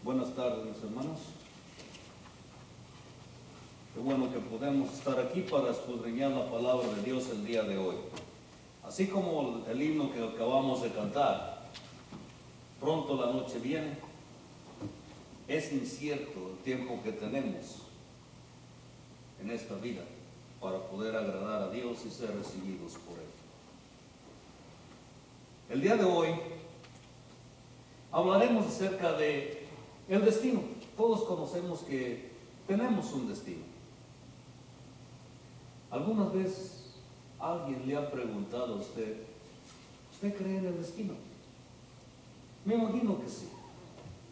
Buenas tardes, mis hermanos. Qué bueno que podemos estar aquí para escudriñar la palabra de Dios el día de hoy. Así como el himno que acabamos de cantar, pronto la noche viene, es incierto el tiempo que tenemos en esta vida para poder agradar a Dios y ser recibidos por Él. El día de hoy hablaremos acerca de el destino. Todos conocemos que tenemos un destino. ¿Algunas veces alguien le ha preguntado a usted, ¿usted cree en el destino? Me imagino que sí,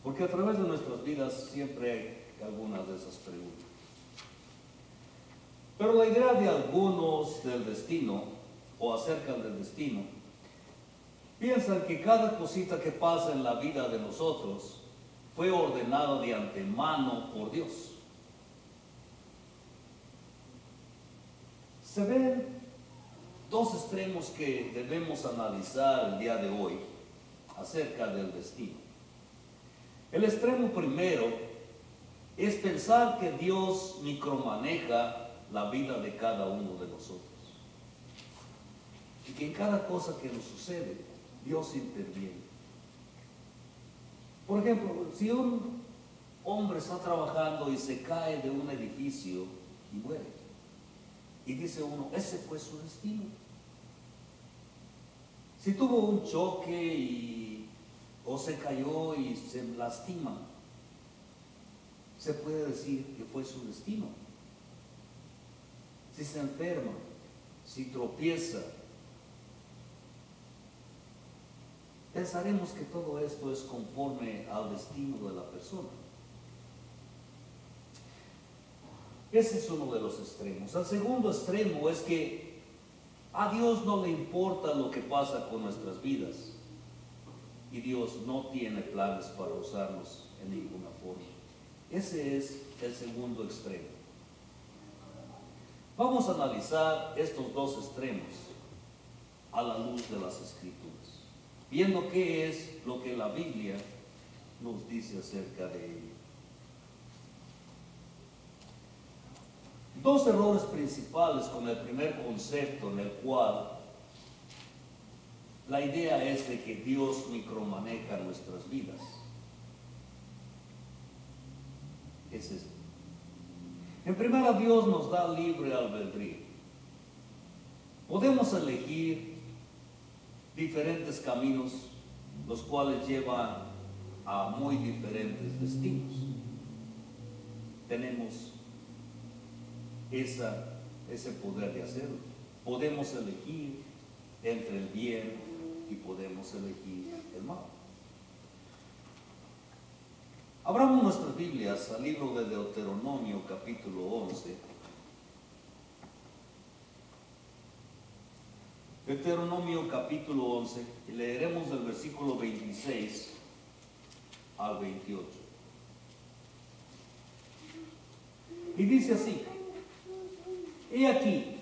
porque a través de nuestras vidas siempre hay algunas de esas preguntas. Pero la idea de algunos del destino, o acerca del destino, piensan que cada cosita que pasa en la vida de nosotros fue ordenada de antemano por Dios. Se ven dos extremos que debemos analizar el día de hoy acerca del destino. El extremo primero es pensar que Dios micromaneja la vida de cada uno de nosotros y que en cada cosa que nos sucede Dios interviene. Por ejemplo, si un hombre está trabajando y se cae de un edificio y muere, y dice uno, ese fue su destino. Si tuvo un choque o se cayó y se lastima, se puede decir que fue su destino. Si se enferma, si tropieza, pensaremos que todo esto es conforme al destino de la persona. Ese es uno de los extremos. El segundo extremo es que a Dios no le importa lo que pasa con nuestras vidas y Dios no tiene planes para usarnos en ninguna forma. Ese es el segundo extremo. Vamos a analizar estos dos extremos a la luz de las Escrituras, viendo qué es lo que la Biblia nos dice acerca de ello. Dos errores principales con el primer concepto, en el cual la idea es de que Dios micromaneja nuestras vidas. Es esto. En primera, Dios nos da libre albedrío. Podemos elegir diferentes caminos, los cuales llevan a muy diferentes destinos. Tenemos ese poder de hacerlo. Podemos elegir entre el bien y podemos elegir el mal. Abramos nuestras Biblias al libro de Deuteronomio capítulo 11. Deuteronomio capítulo 11, y leeremos del versículo 26 al 28. Y dice así: He aquí,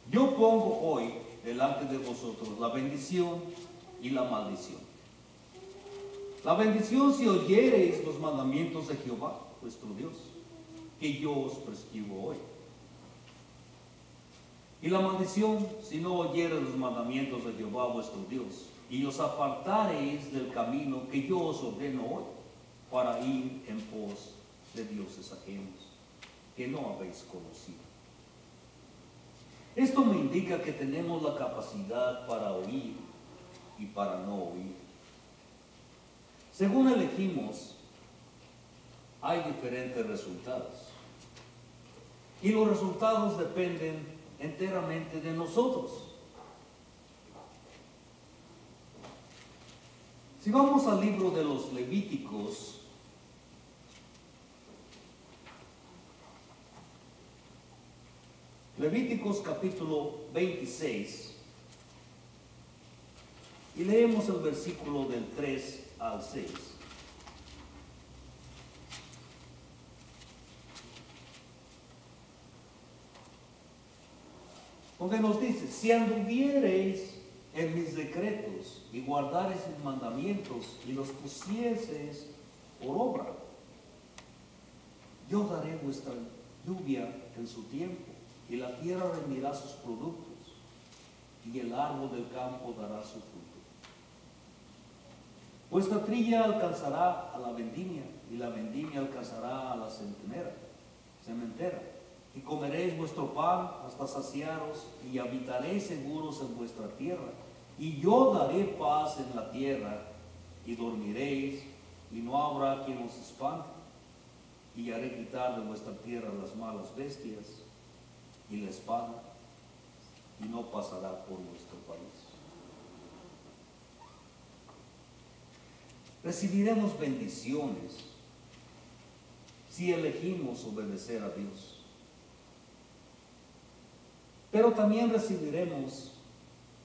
yo pongo hoy delante de vosotros la bendición y la maldición. La bendición si oyereis los mandamientos de Jehová, vuestro Dios, que yo os prescribo hoy. Y la maldición si no oyereis los mandamientos de Jehová, vuestro Dios, y os apartareis del camino que yo os ordeno hoy, para ir en pos de dioses ajenos, que no habéis conocido. Esto me indica que tenemos la capacidad para oír y para no oír. Según elegimos, hay diferentes resultados. Y los resultados dependen enteramente de nosotros. Si vamos al libro de los Levíticos, Levíticos capítulo 26, y leemos el versículo del 3 al 6. Donde nos dice: si anduviereis en mis decretos y guardareis mis mandamientos y los pusieseis por obra. Yo daré vuestra lluvia en su tiempo, y la tierra rendirá sus productos, y el árbol del campo dará su fruto. Vuestra trilla alcanzará a la vendimia, y la vendimia alcanzará a la cementera, y comeréis vuestro pan hasta saciaros, y habitaréis seguros en vuestra tierra. Y yo daré paz en la tierra, y dormiréis, y no habrá quien os espante. Y haré quitar de vuestra tierra las malas bestias y la espada, y no pasará por vuestro país. Recibiremos bendiciones si elegimos obedecer a Dios. Pero también recibiremos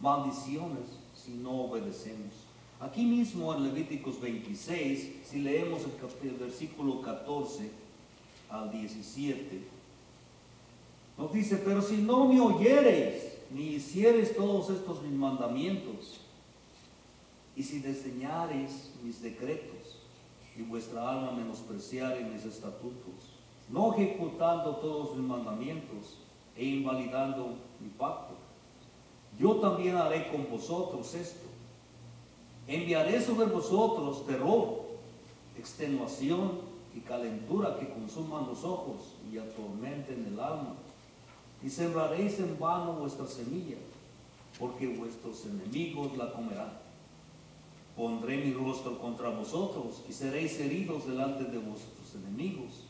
maldiciones si no obedecemos. Aquí mismo en Levíticos 26, si leemos el versículo 14 al 17, nos dice: pero si no me oyereis, ni hiciereis todos estos mis mandamientos, y si desdeñareis mis decretos, y vuestra alma menospreciare mis estatutos, no ejecutando todos mis mandamientos, e invalidando mi pacto, yo también haré con vosotros esto: enviaré sobre vosotros terror, extenuación y calentura que consuman los ojos y atormenten el alma. Y sembraréis en vano vuestra semilla, porque vuestros enemigos la comerán. Pondré mi rostro contra vosotros y seréis heridos delante de vuestros enemigos.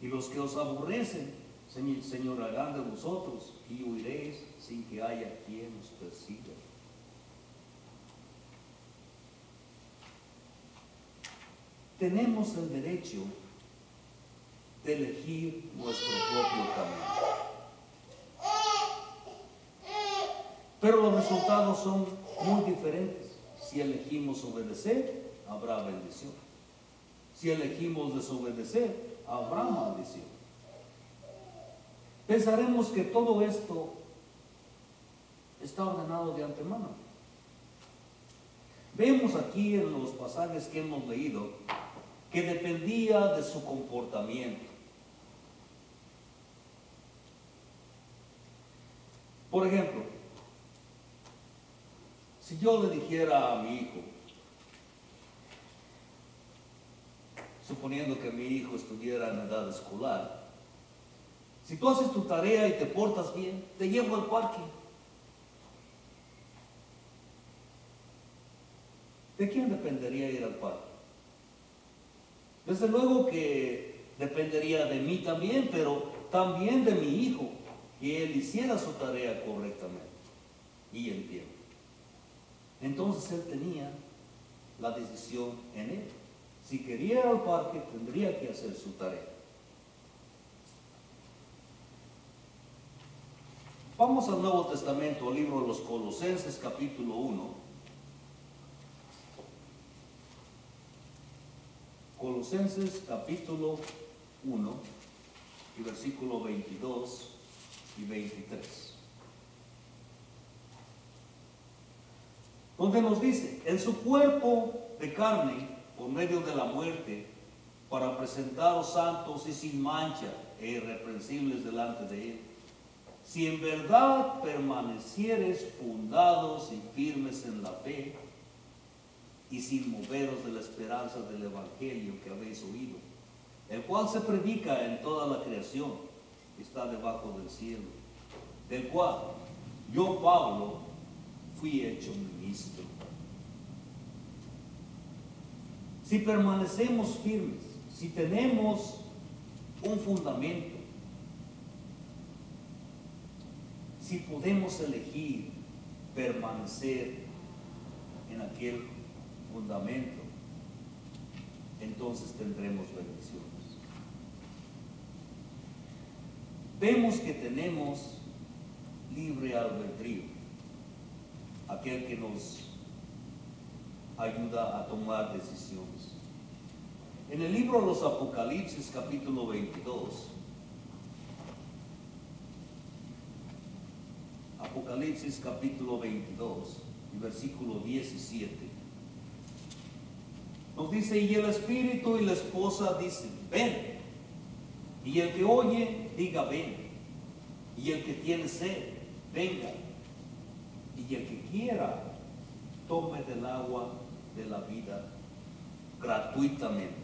Y los que os aborrecen se señorearán de vosotros, y huiréis sin que haya quien os persiga. Tenemos el derecho de elegir nuestro propio camino. Pero los resultados son muy diferentes. Si elegimos obedecer, habrá bendición. Si elegimos desobedecer, habrá maldición. Pensaremos que todo esto está ordenado de antemano. Vemos aquí en los pasajes que hemos leído que dependía de su comportamiento. Por ejemplo, si yo le dijera a mi hijo, suponiendo que mi hijo estuviera en edad escolar, si tú haces tu tarea y te portas bien, te llevo al parque. ¿De quién dependería ir al parque? Desde luego que dependería de mí también, pero también de mi hijo, que él hiciera su tarea correctamente y en tiempo. Entonces él tenía la decisión en él. Si quería ir al parque, tendría que hacer su tarea. Vamos al Nuevo Testamento, al libro de los Colosenses, capítulo 1. Colosenses, capítulo 1, y versículo 22 y 23. Donde nos dice: en su cuerpo de carne, por medio de la muerte, para presentaros santos y sin mancha e irreprensibles delante de él, si en verdad permanecieres fundados y firmes en la fe, y sin moveros de la esperanza del evangelio que habéis oído, el cual se predica en toda la creación que está debajo del cielo, del cual yo, Pablo, fui hecho ministro. Si permanecemos firmes, si tenemos un fundamento, si podemos elegir permanecer en aquel fundamento, entonces tendremos bendiciones. Vemos que tenemos libre albedrío, aquel que nos ayuda a tomar decisiones. En el libro de los Apocalipsis, capítulo 22, Apocalipsis capítulo 22 y versículo 17. Nos dice, y el espíritu y la esposa dicen, ven. Y el que oye, diga, ven. Y el que tiene sed, venga. Y el que quiera, tome del agua de la vida gratuitamente.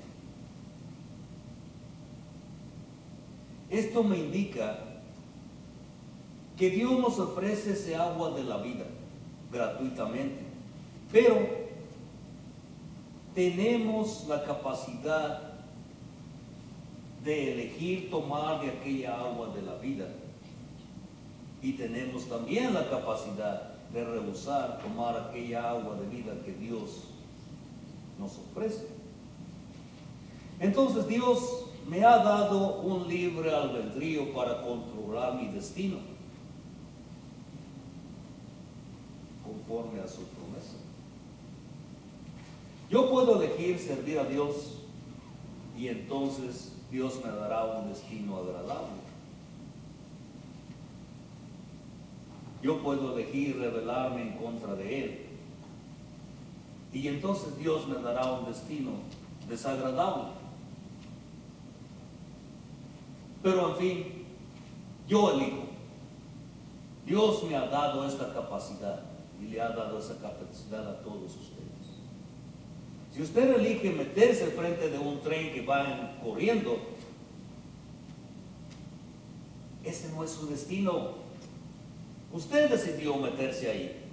Esto me indica que Dios nos ofrece ese agua de la vida gratuitamente, pero tenemos la capacidad de elegir tomar de aquella agua de la vida, y tenemos también la capacidad de rehusar tomar aquella agua de vida que Dios nos ofrece. Entonces Dios me ha dado un libre albedrío para controlar mi destino, conforme a su promesa. Yo puedo elegir servir a Dios, y entonces Dios me dará un destino agradable. Yo puedo elegir rebelarme en contra de Él, y entonces Dios me dará un destino desagradable. Pero en fin, yo elijo. Dios me ha dado esta capacidad, y le ha dado esa capacidad a todos ustedes. Si usted elige meterse frente de un tren que va corriendo, ese no es su destino. Usted decidió meterse ahí,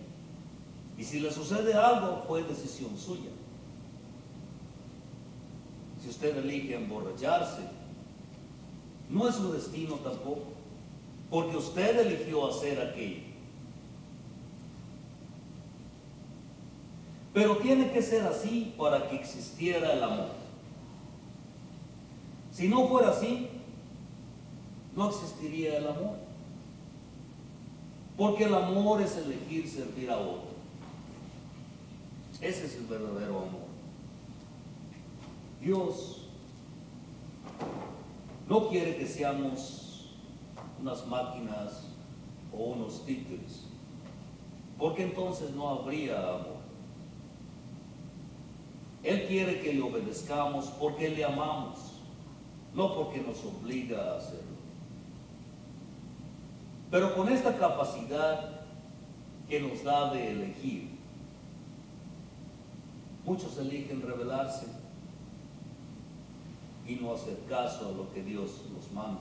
y si le sucede algo, fue decisión suya. Si usted elige emborracharse, no es su destino tampoco, porque usted eligió hacer aquello. Pero tiene que ser así para que existiera el amor. Si no fuera así, no existiría el amor. Porque el amor es elegir servir a otro. Ese es el verdadero amor. Dios no quiere que seamos unas máquinas o unos títeres, porque entonces no habría amor. Él quiere que le obedezcamos porque le amamos, no porque nos obliga a hacerlo. Pero con esta capacidad que nos da de elegir, muchos eligen rebelarse y no hacer caso a lo que Dios nos manda.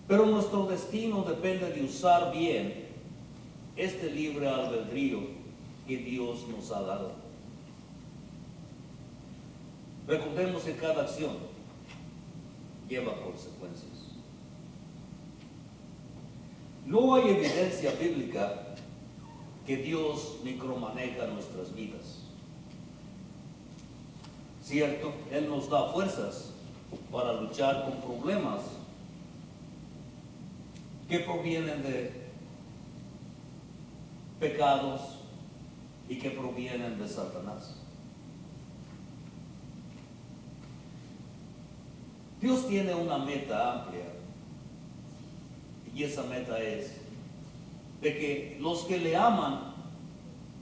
Pero nuestro destino depende de usar bien este libre albedrío que Dios nos ha dado. Recordemos que cada acción lleva consecuencias. No hay evidencia bíblica que Dios micromaneja nuestras vidas. Cierto, Él nos da fuerzas para luchar con problemas que provienen de pecados y que provienen de Satanás. Dios tiene una meta amplia, y esa meta es de que los que le aman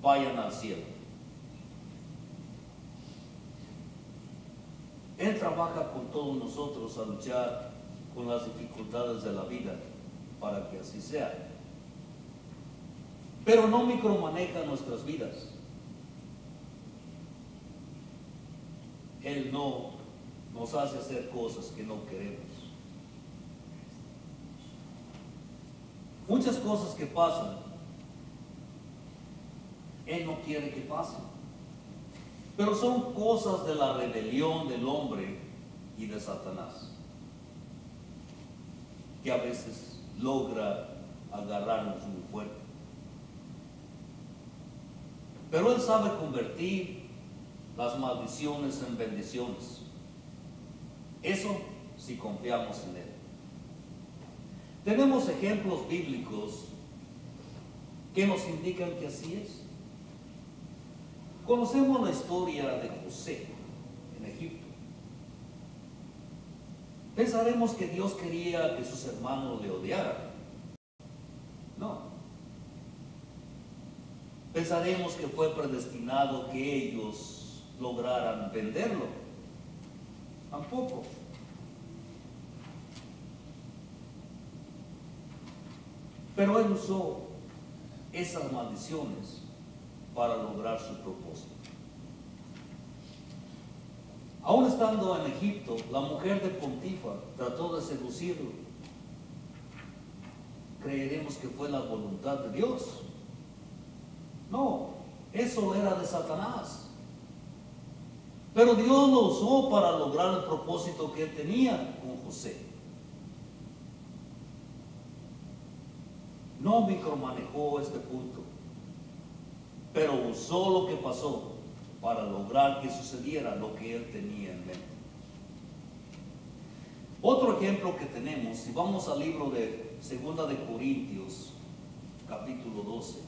vayan al cielo. Él trabaja con todos nosotros a luchar con las dificultades de la vida para que así sea. Pero no micromaneja nuestras vidas. Él no nos hace hacer cosas que no queremos. Muchas cosas que pasan, Él no quiere que pasen. Pero son cosas de la rebelión del hombre y de Satanás, que a veces logra agarrarnos muy fuerte. Pero Él sabe convertir las maldiciones en bendiciones. Eso si confiamos en Él. Tenemos ejemplos bíblicos que nos indican que así es. Conocemos la historia de José en Egipto. Pensaremos que Dios quería que sus hermanos le odiaran. No. pensaremos que fue predestinado que ellos lograran venderlo. Tampoco. Pero él usó esas maldiciones para lograr su propósito. Aún estando en Egipto, la mujer de Potifar trató de seducirlo. ¿Creeremos que fue la voluntad de Dios? No, eso era de Satanás. Pero Dios lo usó para lograr el propósito que él tenía con José. No micromanejó este punto, pero usó lo que pasó para lograr que sucediera lo que él tenía en mente. Otro ejemplo que tenemos, si vamos al libro de 2 de Corintios, capítulo 12,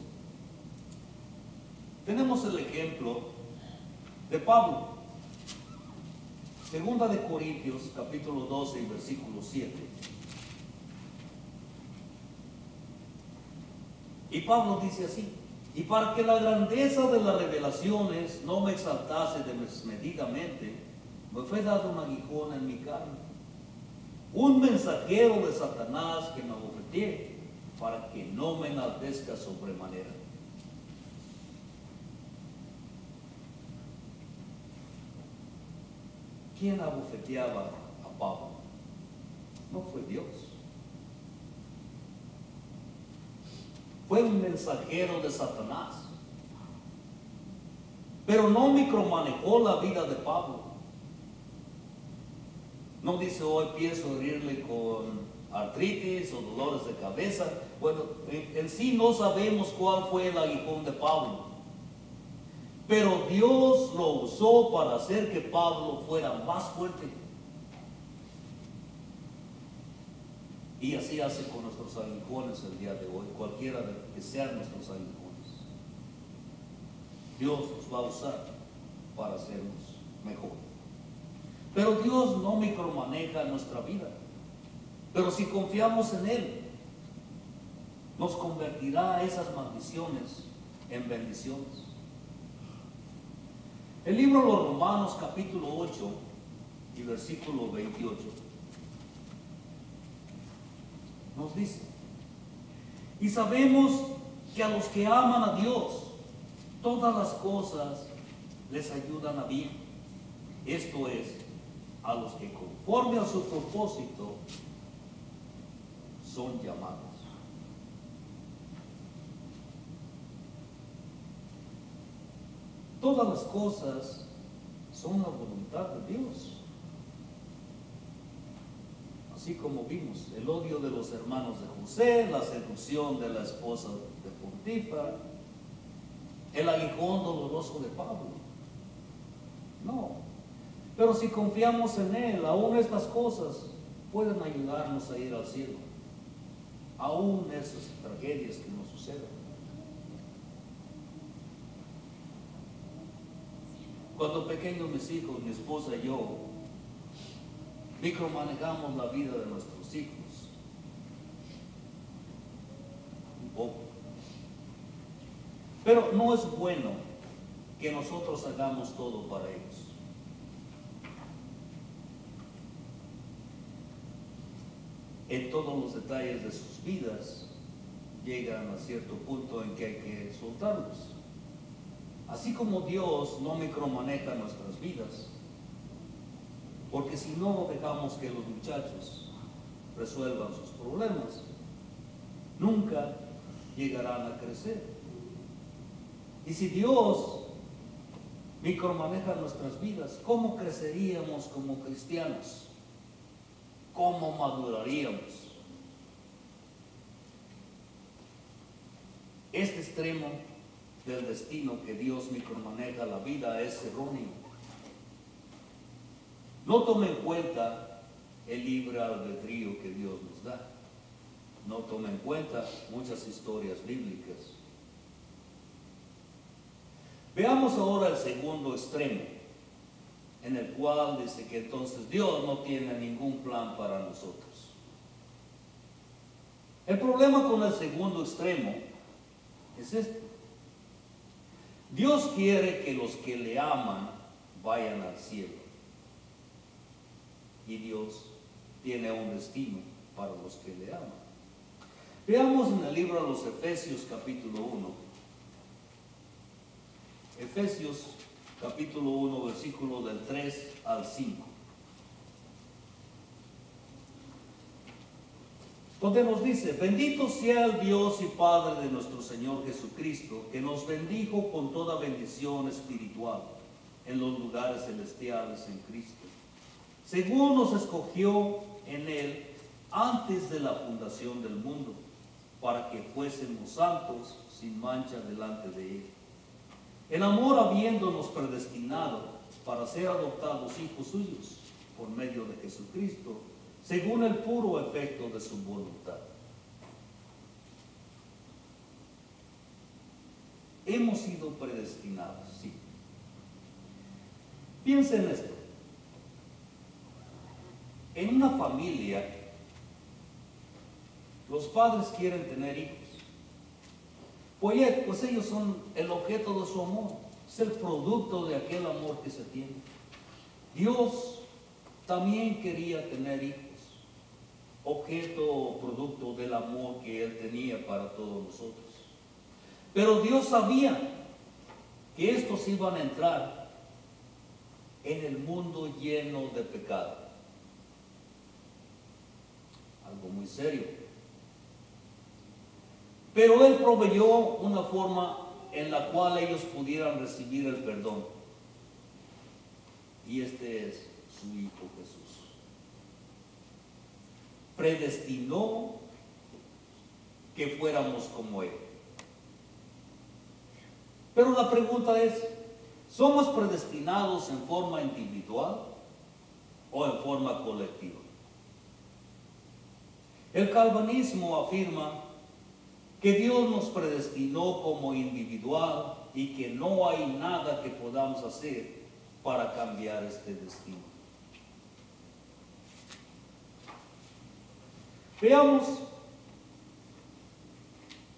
tenemos el ejemplo de Pablo. 2 de Corintios, capítulo 12 y versículo 7. Y Pablo dice así: y para que la grandeza de las revelaciones no me exaltase desmedidamente, me fue dado un aguijón en mi carne, un mensajero de Satanás que me abofeteé, para que no me enaltezca sobremanera. ¿Quién abofeteaba a Pablo? No fue Dios. Fue un mensajero de Satanás. Pero no micromanejó la vida de Pablo. No dice: hoy pienso herirle con artritis o dolores de cabeza. Bueno, en sí no sabemos cuál fue el aguijón de Pablo. Pero Dios lo usó para hacer que Pablo fuera más fuerte. Y así hace con nuestros aguijones el día de hoy, cualquiera que sean nuestros aguijones. Dios los va a usar para hacernos mejor. Pero Dios no micromaneja nuestra vida. Pero si confiamos en Él, nos convertirá esas maldiciones en bendiciones. El libro de los Romanos, capítulo 8 y versículo 28, nos dice: y sabemos que a los que aman a Dios, todas las cosas les ayudan a bien. Esto es, a los que conforme a su propósito son llamados. Todas las cosas son la voluntad de Dios. Así como vimos, el odio de los hermanos de José, la seducción de la esposa de Potifar, el aguijón doloroso de Pablo. No, pero si confiamos en Él, aún estas cosas pueden ayudarnos a ir al cielo. Aún esas tragedias que nos suceden. Cuando pequeños mis hijos, mi esposa y yo, micromanejamos la vida de nuestros hijos. Un poco. Pero no es bueno que nosotros hagamos todo para ellos. En todos los detalles de sus vidas llegan a cierto punto en que hay que soltarlos. Así como Dios no micromaneja nuestras vidas, porque si no dejamos que los muchachos resuelvan sus problemas, nunca llegarán a crecer. Y si Dios micromaneja nuestras vidas, ¿cómo creceríamos como cristianos? ¿Cómo maduraríamos? Este extremo del destino que Dios micromaneja la vida es erróneo. No tome en cuenta el libre albedrío que Dios nos da. No tome en cuenta muchas historias bíblicas. Veamos ahora el segundo extremo, en el cual dice que entonces Dios no tiene ningún plan para nosotros. El problema con el segundo extremo es este: Dios quiere que los que le aman vayan al cielo. Y Dios tiene un destino para los que le aman. Veamos en el libro de los Efesios capítulo 1. Efesios capítulo 1, versículo del 3 al 5. Donde nos dice: bendito sea el Dios y Padre de nuestro Señor Jesucristo, que nos bendijo con toda bendición espiritual en los lugares celestiales en Cristo, según nos escogió en Él antes de la fundación del mundo, para que fuésemos santos sin mancha delante de Él. En amor, habiéndonos predestinado para ser adoptados hijos suyos por medio de Jesucristo, según el puro efecto de su voluntad. Hemos sido predestinados, sí. Piensen en esto. En una familia, los padres quieren tener hijos. Pues ellos son el objeto de su amor, es el producto de aquel amor que se tiene. Dios también quería tener hijos, objeto o producto del amor que Él tenía para todos nosotros. Pero Dios sabía que estos iban a entrar en el mundo lleno de pecado. Algo muy serio. Pero Él proveyó una forma en la cual ellos pudieran recibir el perdón. Y este es su Hijo Jesús. Predestinó que fuéramos como Él. Pero la pregunta es, ¿somos predestinados en forma individual o en forma colectiva? El calvinismo afirma que Dios nos predestinó como individual y que no hay nada que podamos hacer para cambiar este destino. Veamos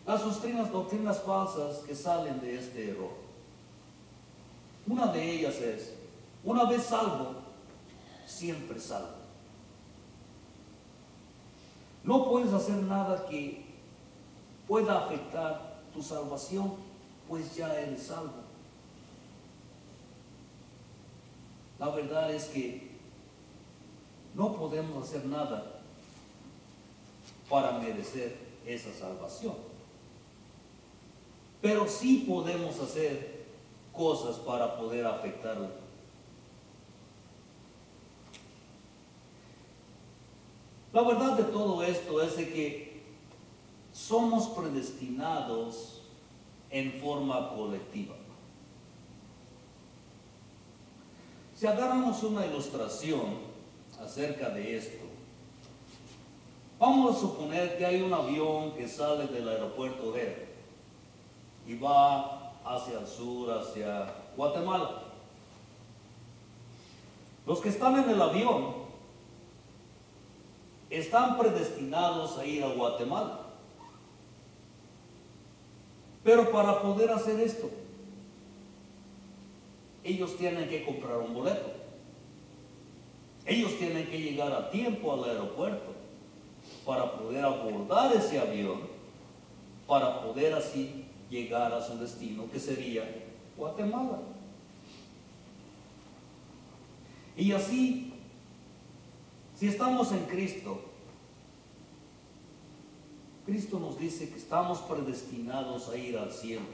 las doctrinas falsas que salen de este error. Una de ellas es: una vez salvo, siempre salvo. No puedes hacer nada que pueda afectar tu salvación, pues ya eres salvo. La verdad es que no podemos hacer nada para merecer esa salvación, pero sí podemos hacer cosas para poder afectarla. La verdad de todo esto es de que somos predestinados en forma colectiva. Si agarramos una ilustración acerca de esto, vamos a suponer que hay un avión que sale del aeropuerto de y va hacia el sur, hacia Guatemala. Los que están en el avión están predestinados a ir a Guatemala. Pero para poder hacer esto, ellos tienen que comprar un boleto. Ellos tienen que llegar a tiempo al aeropuerto para poder abordar ese avión, para poder así llegar a su destino, que sería Guatemala. Y así, si estamos en Cristo, Cristo nos dice que estamos predestinados a ir al cielo,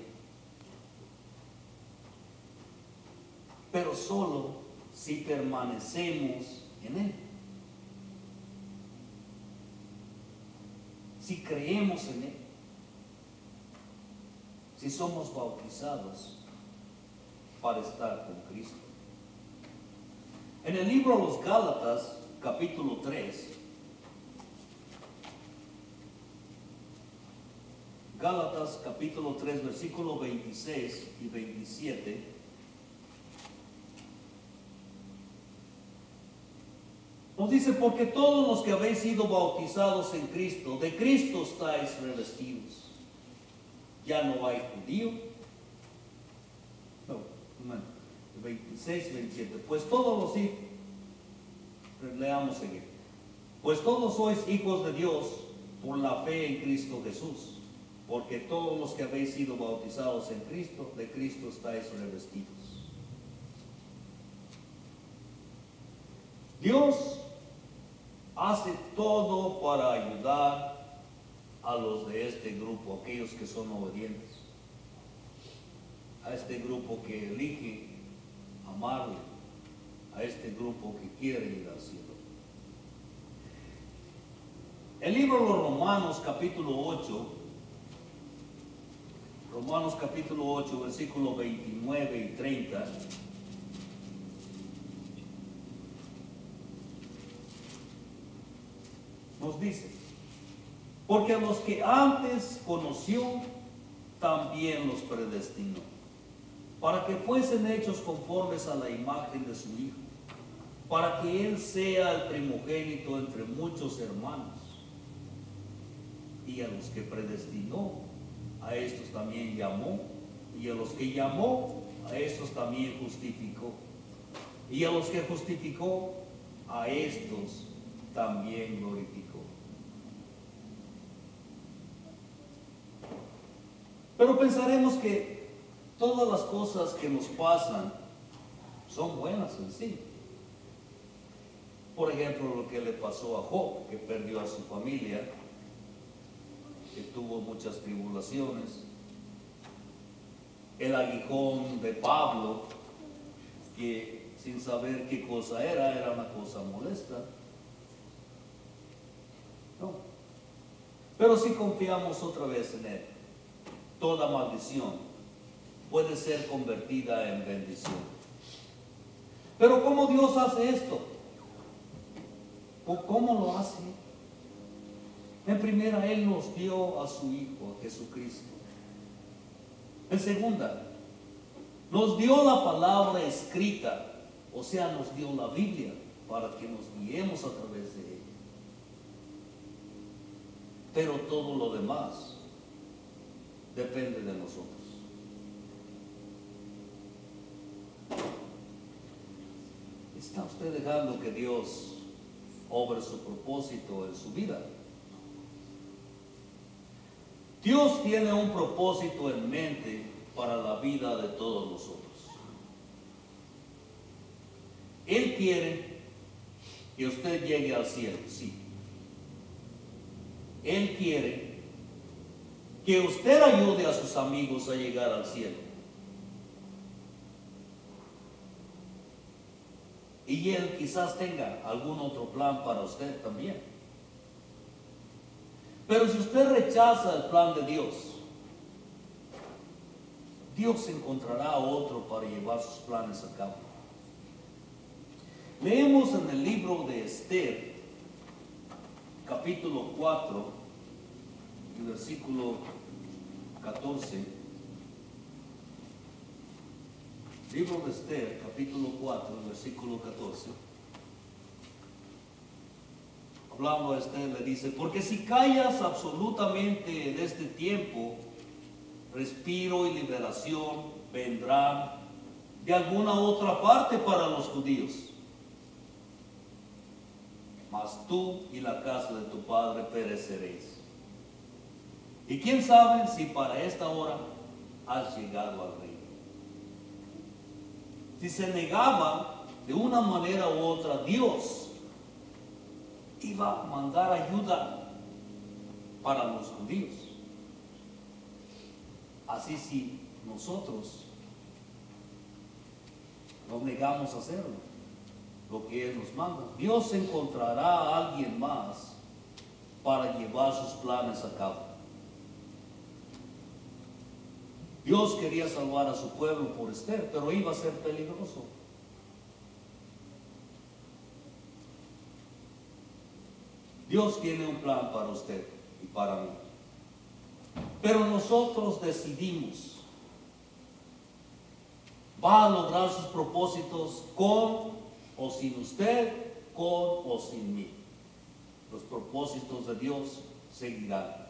pero solo si permanecemos en Él, si creemos en Él, si somos bautizados para estar con Cristo. En el libro de los Gálatas, capítulo 3, Gálatas capítulo 3, versículos 26 y 27. Nos dice: porque todos los que habéis sido bautizados en Cristo, de Cristo estáis revestidos. Ya no hay judío, Bueno, 26, 27. Pues todos los hijos, leamos seguir. Pues todos sois hijos de Dios por la fe en Cristo Jesús. Porque todos los que habéis sido bautizados en Cristo, de Cristo estáis revestidos. Dios hace todo para ayudar a los de este grupo, aquellos que son obedientes, a este grupo que elige amarle, a este grupo que quiere ir al cielo. El libro de los Romanos capítulo 8, versículos 29 y 30, nos dice: porque a los que antes conoció, también los predestinó, para que fuesen hechos conformes a la imagen de su Hijo, para que Él sea el primogénito entre muchos hermanos. Y a los que predestinó, a estos también llamó, y a los que llamó, a estos también justificó, y a los que justificó, a estos también glorificó. Pero pensaremos que todas las cosas que nos pasan son buenas en sí. Por ejemplo, lo que le pasó a Job, que perdió a su familia, que tuvo muchas tribulaciones. El aguijón de Pablo, que sin saber qué cosa era una cosa molesta. No. Pero si confiamos otra vez en Él, toda maldición puede ser convertida en bendición. Pero ¿cómo Dios hace esto? ¿Cómo lo hace? En primera, Él nos dio a su Hijo, a Jesucristo. En segunda, nos dio la palabra escrita, o sea, nos dio la Biblia para que nos guiemos a través de ella. Pero todo lo demás depende de nosotros. ¿Está usted dejando que Dios obre su propósito en su vida? Dios tiene un propósito en mente para la vida de todos nosotros. Él quiere que usted llegue al cielo, sí. Él quiere que usted ayude a sus amigos a llegar al cielo. Y Él quizás tenga algún otro plan para usted también. Pero si usted rechaza el plan de Dios, Dios encontrará otro para llevar sus planes a cabo. Leemos en el libro de Esther, capítulo 4, y versículo 14. Libro de Esther, capítulo 4, versículo 14. Hablando a Esther, le dice: porque si callas absolutamente en este tiempo, respiro y liberación vendrán de alguna otra parte para los judíos. Mas tú y la casa de tu padre pereceréis. Y quién sabe si para esta hora has llegado al reino. Si se negaba de una manera u otra, Dios iba a mandar ayuda para los judíos. Así si nosotros nos negamos a hacerlo, lo que Él nos manda, Dios encontrará a alguien más para llevar sus planes a cabo. Dios quería salvar a su pueblo por Esther, pero iba a ser peligroso. Dios tiene un plan para usted y para mí. Pero nosotros decidimos: ¿va a lograr sus propósitos con o sin usted, con o sin mí? Los propósitos de Dios seguirán.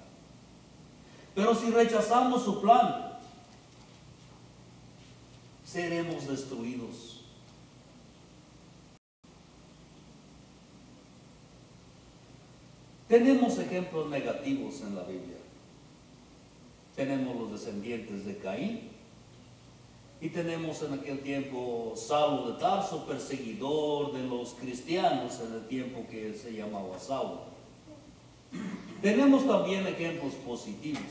Pero si rechazamos su plan, seremos destruidos. Tenemos ejemplos negativos en la Biblia. Tenemos los descendientes de Caín y tenemos en aquel tiempo Saulo de Tarso, perseguidor de los cristianos en el tiempo que él se llamaba Saulo. Tenemos también ejemplos positivos.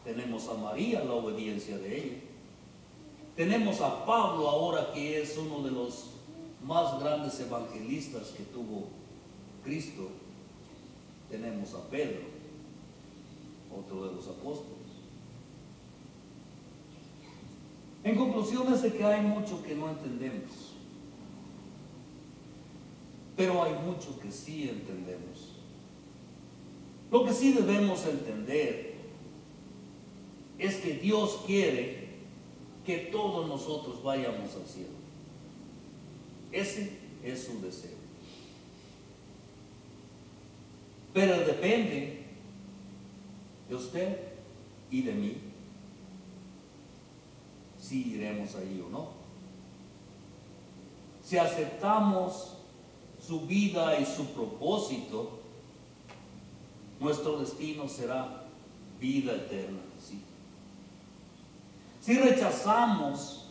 Tenemos a María, la obediencia de ella. Tenemos a Pablo ahora, que es uno de los más grandes evangelistas que tuvo Cristo. Tenemos a Pedro, otro de los apóstoles. En conclusión, es de que hay mucho que no entendemos, pero hay mucho que sí entendemos. Lo que sí debemos entender es que Dios quiere que todos nosotros vayamos al cielo. Ese es su deseo. Pero depende de usted y de mí si iremos allí o no. Si aceptamos su vida y su propósito, nuestro destino será vida eterna, sí. Si rechazamos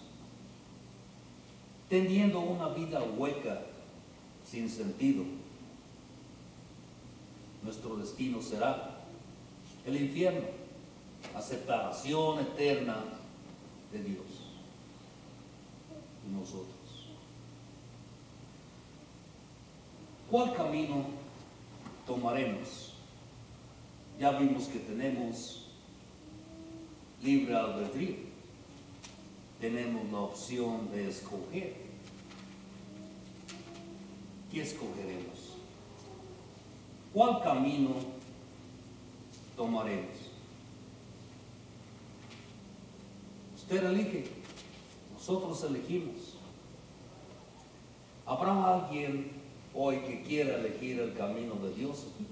teniendo una vida hueca, sin sentido, nuestro destino será el infierno, la separación eterna de Dios y nosotros. ¿Cuál camino tomaremos? Ya vimos que tenemos libre albedrío. Tenemos la opción de escoger. ¿Qué escogeremos? ¿Cuál camino tomaremos? Usted elige, nosotros elegimos. ¿Habrá alguien hoy que quiera elegir el camino de Dios aquí?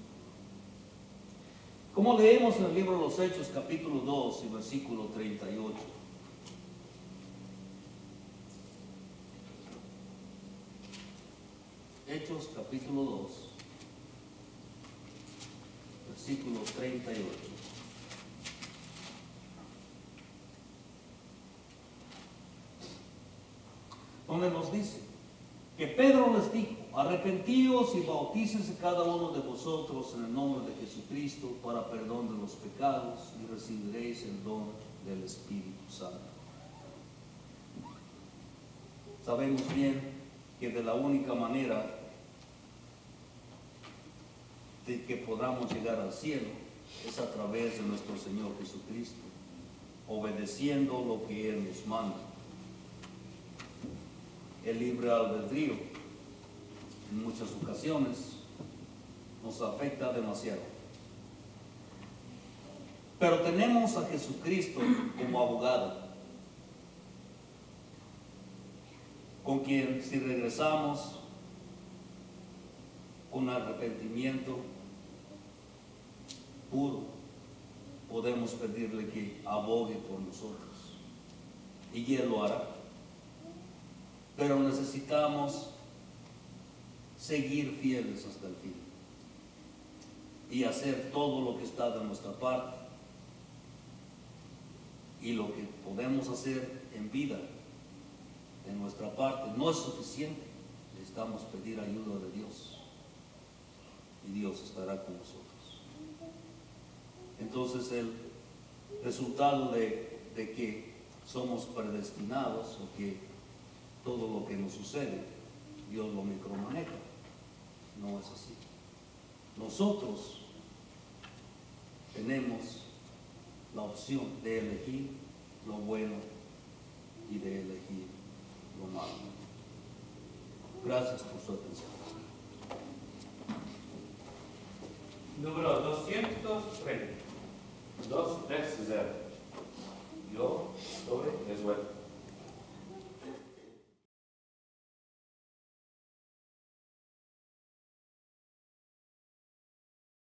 Como leemos en el libro de los Hechos, capítulo 2 y versículo 38. Hechos, capítulo 2, versículo 38. Donde nos dice que Pedro les dijo: arrepentíos y bautícense cada uno de vosotros en el nombre de Jesucristo para perdón de los pecados y recibiréis el don del Espíritu Santo. Sabemos bien que de la única manera de que podamos llegar al cielo es a través de nuestro Señor Jesucristo, obedeciendo lo que Él nos manda. El libre albedrío en muchas ocasiones nos afecta demasiado. Pero tenemos a Jesucristo como abogado, con quien, si regresamos con arrepentimiento puro, podemos pedirle que abogue por nosotros, y Él lo hará. Pero necesitamos seguir fieles hasta el fin y hacer todo lo que está de nuestra parte, y lo que podemos hacer en vida de nuestra parte no es suficiente. Necesitamos pedir ayuda de Dios y Dios estará con nosotros. Entonces el resultado de que somos predestinados, o que todo lo que nos sucede Dios lo micromaneja, no es así. Nosotros tenemos la opción de elegir lo bueno y de elegir lo malo. Gracias por su atención. Número 230. 230. Yo estoy de suerte.